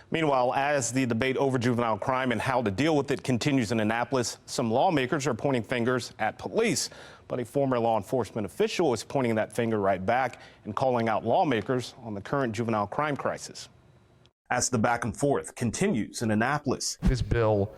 Meanwhile, as the debate over juvenile crime and how to deal with it continues in Annapolis, some lawmakers are pointing fingers at police. But a former law enforcement official is pointing that finger right back and calling out lawmakers on the current juvenile crime crisis. As the back and forth continues in Annapolis. This bill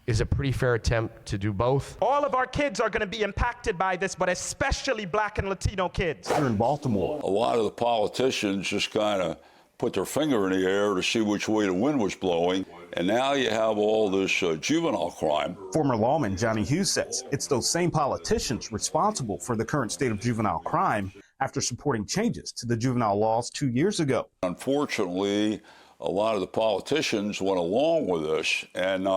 is a pretty fair attempt to do both. All of our kids are going to be impacted by this, but especially Black and Latino kids. Here in Baltimore, a lot of the politicians just kind of put their finger in the air to see which way the wind was blowing. And now you have all this juvenile crime. Former lawman Johnny Hughes says it's those same politicians responsible for the current state of juvenile crime after supporting changes to the juvenile laws 2 years ago. Unfortunately, a lot of the politicians went along with this, and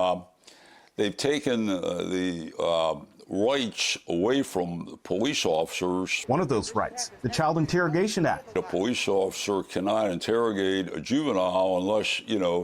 they've taken the rights away from the police officers. One of those rights, the Child Interrogation Act. A police officer cannot interrogate a juvenile unless,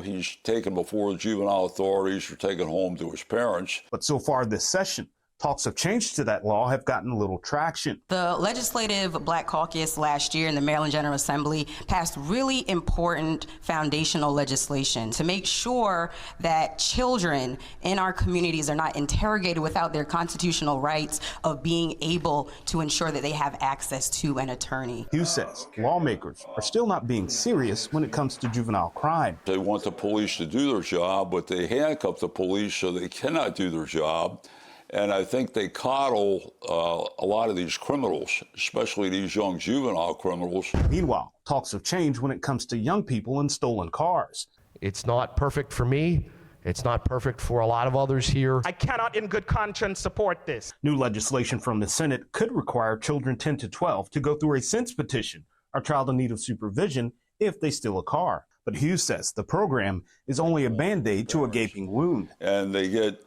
he's taken before the juvenile authorities or taken home to his parents. But so far this session, talks of change to that law have gotten little traction. The Legislative Black Caucus last year in the Maryland General Assembly passed really important foundational legislation to make sure that children in our communities are not interrogated without their constitutional rights of being able to ensure that they have access to an attorney. Hughes says lawmakers are still not being serious when it comes to juvenile crime. They want the police to do their job, but they handcuff the police so they cannot do their job. And I think they coddle a lot of these criminals, especially these young juvenile criminals. Meanwhile, talks of change when it comes to young people and stolen cars. It's not perfect for me. It's not perfect for a lot of others here. I cannot in good conscience support this. New legislation from the Senate could require children 10 to 12 to go through a sense petition or child in need of supervision if they steal a car. But Hughes says the program is only a Band-Aid to a gaping wound. And they get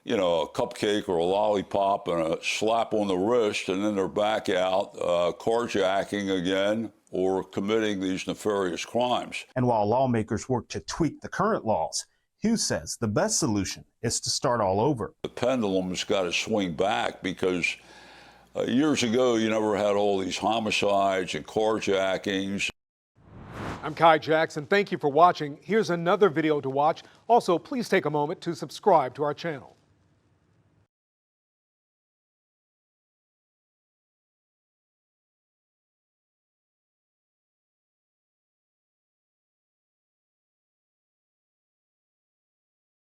a cupcake or a lollipop and a slap on the wrist, and then they're back out carjacking again or committing these nefarious crimes. And while lawmakers work to tweak the current laws, Hughes says the best solution is to start all over. The pendulum's got to swing back because years ago you never had all these homicides and carjackings. I'm Kai Jackson. Thank you for watching. Here's another video to watch. Also, please take a moment to subscribe to our channel.